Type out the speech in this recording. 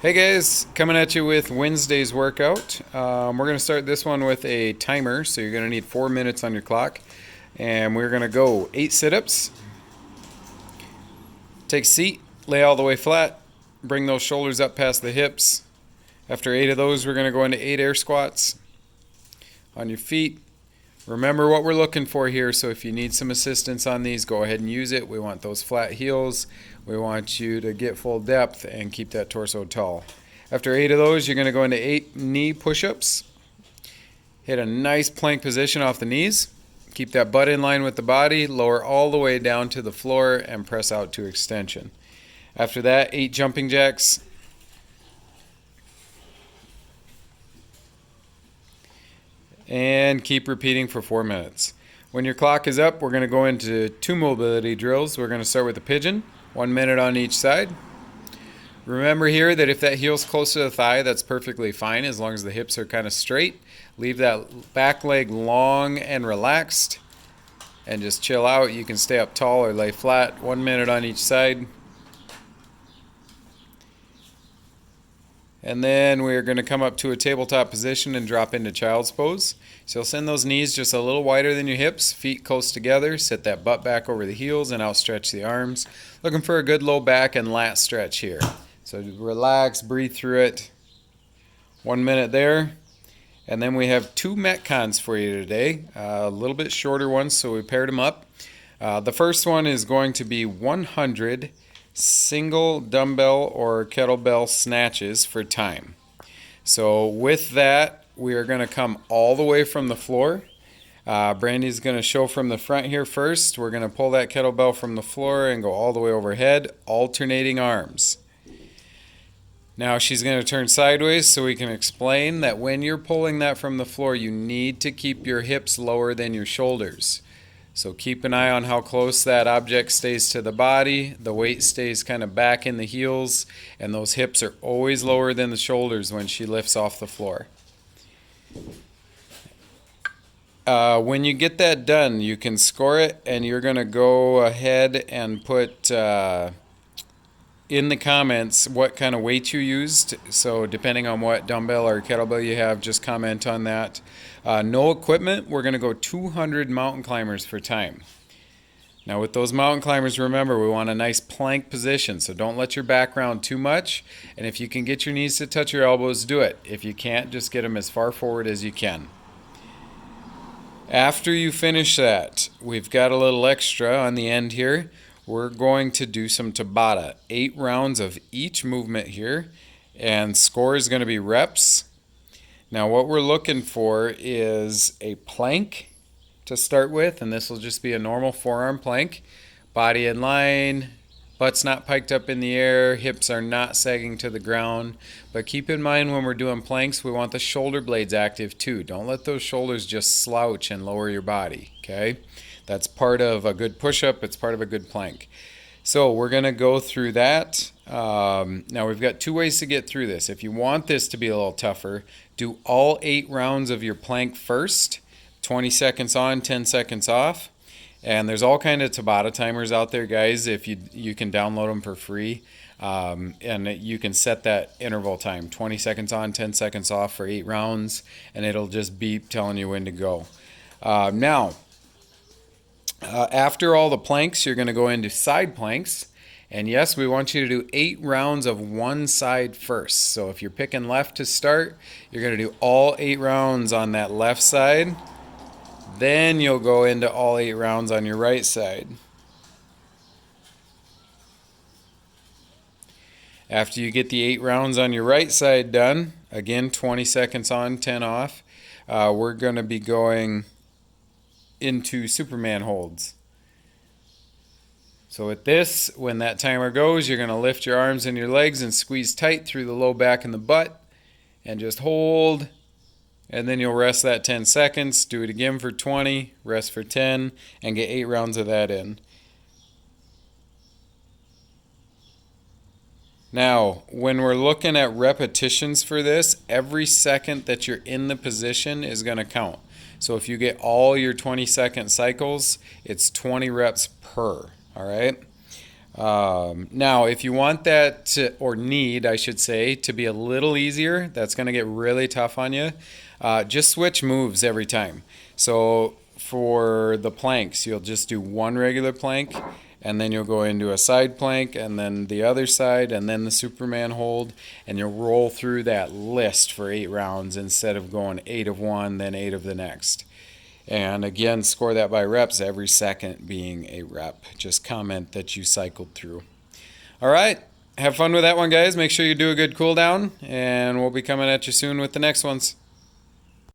Hey guys, coming at you with Wednesday's workout. We're going to start this one with a timer, so you're going to need 4 minutes on your clock. And we're going to go 8 sit ups. Take a seat, lay all the way flat, bring those shoulders up past the hips. After 8 of those, we're going to go into 8 air squats on your feet. Remember what we're looking for here, so if you need some assistance on these, go ahead and use it. We want those flat heels. We want you to get full depth and keep that torso tall. After 8 of those, you're going to go into 8 knee push-ups. Hit a nice plank position off the knees. Keep that butt in line with the body. Lower all the way down to the floor and press out to extension. After that, 8 jumping jacks. And keep repeating for 4 minutes. When your clock is up, we're going to go into 2 mobility drills. We're going to start with the pigeon, 1 minute on each side. Remember here that if that heel's close to the thigh, that's perfectly fine as long as the hips are kind of straight. Leave that back leg long and relaxed and just chill out. You can stay up tall or lay flat, 1 minute on each side. And then we're going to come up to a tabletop position and drop into child's pose. So you'll send those knees just a little wider than your hips, feet close together, sit that butt back over the heels and outstretch the arms. Looking for a good low back and lat stretch here. So relax, breathe through it. 1 minute there. And then we have 2 Metcons for you today, a little bit shorter ones, so we paired them up. The first one is going to be 100 single dumbbell or kettlebell snatches for time. So with that, we are going to come all the way from the floor. Brandy's going to show from the front here first. We're going to pull that kettlebell from the floor and go all the way overhead, alternating arms. Now she's going to turn sideways so we can explain that when you're pulling that from the floor, you need to keep your hips lower than your shoulders. So keep an eye on how close that object stays to the body. The weight stays kind of back in the heels, and those hips are always lower than the shoulders when she lifts off the floor. When you get that done, you can score it, and you're going to go ahead and put in the comments what kind of weight you used. So depending on what dumbbell or kettlebell you have, just comment on that. No equipment, we're going to go 200 mountain climbers for time. Now with those mountain climbers, remember we want a nice plank position, so don't let your back round too much. And if you can get your knees to touch your elbows, do it. If you can't, just get them as far forward as you can. After you finish that, we've got a little extra on the end here. We're going to do some Tabata, 8 rounds of each movement here, and score is going to be reps. Now what we're looking for is a plank to start with, and this will just be a normal forearm plank. Body in line, butt's not piked up in the air, hips are not sagging to the ground. But keep in mind when we're doing planks, we want the shoulder blades active too. Don't let those shoulders just slouch and lower your body, okay? That's part of a good push-up. It's part of a good plank. So we're going to go through that. Now we've got 2 ways to get through this. If you want this to be a little tougher, do all 8 rounds of your plank first. 20 seconds on, 10 seconds off. And there's all kind of Tabata timers out there, guys. If you can download them for free. And you can set that interval time. 20 seconds on, 10 seconds off for 8 rounds. And it'll just beep telling you when to go. After all the planks, you're going to go into side planks. And yes, we want you to do 8 rounds of one side first. So if you're picking left to start, you're going to do all 8 rounds on that left side. Then you'll go into all 8 rounds on your right side. After you get the 8 rounds on your right side done, again, 20 seconds on, 10 off, we're going to be going into Superman holds. So with this, when that timer goes, you're going to lift your arms and your legs and squeeze tight through the low back and the butt and just hold, and then you'll rest that 10 seconds, do it again for 20, rest for 10, and get 8 rounds of that in. Now, when we're looking at repetitions for this, every second that you're in the position is going to count. So if you get all your 20-second cycles, it's 20 reps per, all right? Now, if you want that or need, I should say, to be a little easier, that's going to get really tough on you. Just switch moves every time. So for the planks, you'll just do one regular plank, and then you'll go into a side plank, and then the other side, and then the Superman hold, and you'll roll through that list for 8 rounds instead of going 8 of one, then 8 of the next. And again, score that by reps, every second being a rep. Just comment that you cycled through. All right, have fun with that one, guys. Make sure you do a good cool down, and we'll be coming at you soon with the next ones.